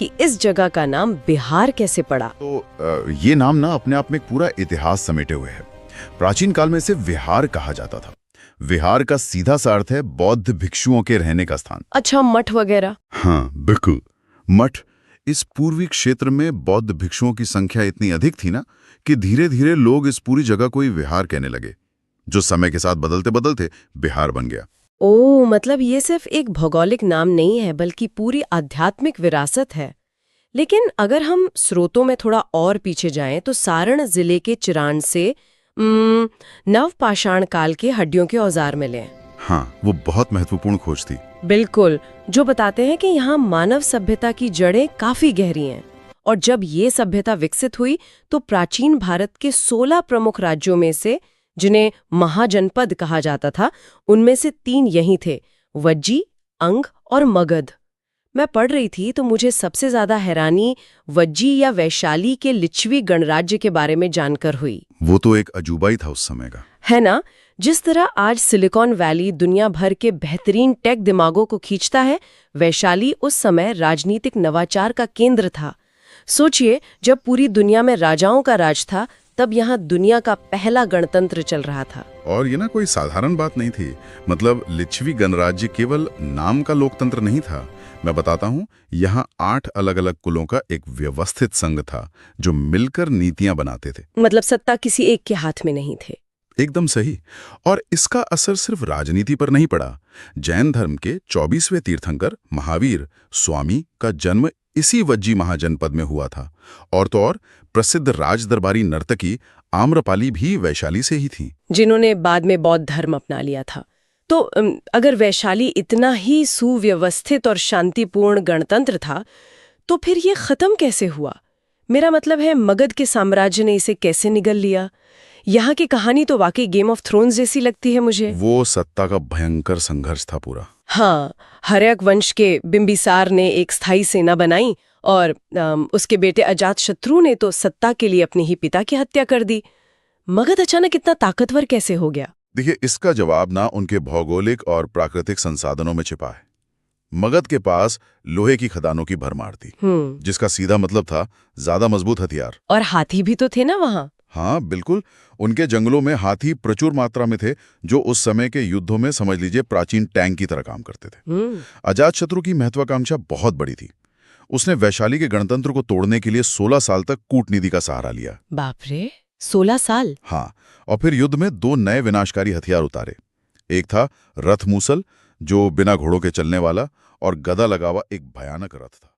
कि इस जगह का नाम बिहार कैसे पड़ा। तो ये नाम ना अपने आप में एक पूरा इतिहास समेटे हुए है। प्राचीन काल में इसे विहार कहा जाता था। विहार का सीधा सा अर्थ है बौद्ध भिक्षुओं के रहने का स्थान। अच्छा, मठ वगैरह? हाँ बिल्कुल, मठ। इस पूर्वी क्षेत्र में बौद्ध भिक्षुओं की संख्या इतनी अधिक थी ना कि धीरे धीरे लोग इस पूरी जगह को ही विहार कहने लगे, जो समय के साथ बदलते बदलते बिहार बन गया। ओह, मतलब ये सिर्फ एक भौगोलिक नाम नहीं है बल्कि पूरी आध्यात्मिक विरासत है। लेकिन अगर हम स्रोतों में थोड़ा और पीछे जाएं तो सारण जिले के चिरान से नवपाषाण काल के हड्डियों के औजार मिले हैं। हाँ, वो बहुत महत्वपूर्ण खोज थी। बिल्कुल, जो बताते हैं कि यहाँ मानव सभ्यता की जड़ें काफी गहरी हैं। और जब ये सभ्यता विकसित हुई तो प्राचीन भारत के 16 प्रमुख राज्यों में से, जिन्हें महाजनपद कहा जाता था, उनमें से 3 यही थे, वज्जी, अंग और मगध। मैं पढ़ रही थी तो मुझे सबसे ज्यादा हैरानी वज्जी या वैशाली के लिच्छवी गणराज्य के बारे में जानकर हुई। वो तो एक अजूबा ही था उस समय का, है ना? जिस तरह आज सिलिकॉन वैली दुनिया भर के बेहतरीन टेक दिमागों को खींचता है, वैशाली उस समय राजनीतिक नवाचार का केंद्र था। सोचिए, जब पूरी दुनिया में राजाओं का राज था, तब यहाँ दुनिया का पहला गणतंत्र चल रहा था। और ये ना कोई साधारण बात नहीं थी। मतलब लिच्छवी गणराज्य केवल नाम का लोकतंत्र नहीं था। मैं बताता हूँ, यहाँ 8 अलग अलग कुलों का एक व्यवस्थित संघ था जो मिलकर नीतियां बनाते थे। मतलब सत्ता किसी एक के हाथ में नहीं थे। एकदम सही। और इसका असर सिर्फ राजनीति पर नहीं पड़ा। जैन धर्म के 24वें तीर्थंकर महावीर स्वामी का जन्म इसी वज्जी महाजनपद में हुआ था। और तो और प्रसिद्ध राजदरबारी नर्तकी आम्रपाली भी वैशाली से ही थी, जिन्होंने बाद में बौद्ध धर्म अपना लिया था। तो अगर वैशाली इतना ही सुव्यवस्थित और शांतिपूर्ण गणतंत्र था, तो फिर ये खत्म कैसे हुआ? मेरा मतलब है, मगध के साम्राज्य ने इसे कैसे निगल लिया? यहाँ की कहानी तो वाकई गेम ऑफ थ्रोन्स जैसी लगती है मुझे। वो सत्ता का भयंकर संघर्ष था पूरा। हाँ, हर्यक वंश के बिंबिसार ने एक स्थायी सेना बनाई और उसके बेटे अजातशत्रु ने तो सत्ता के लिए अपने ही पिता की हत्या कर दी। मगध अचानक इतना ताकतवर कैसे हो गया? देखिए, इसका जवाब ना उनके भौगोलिक और प्राकृतिक संसाधनों में छिपा है। मगध के पास लोहे की खदानों की भरमार थी, जिसका सीधा मतलब था ज्यादा मजबूत हथियार। और हाथी भी तो थे ना वहाँ। हाँ बिल्कुल, उनके जंगलों में हाथी प्रचुर मात्रा में थे, जो उस समय के युद्धों में समझ लीजिए प्राचीन टैंक की तरह काम करते थे। अजातशत्रु की महत्वाकांक्षा बहुत बड़ी थी। उसने वैशाली के गणतंत्र को तोड़ने के लिए 16 साल तक कूटनीति का सहारा लिया। बाप रे, 16 साल? हाँ, और फिर युद्ध में 2 नए विनाशकारी हथियार उतारे। एक था रथ मूसल, जो बिना घोड़ों के चलने वाला, और गदा लगा हुआ एक भयानक रथ था।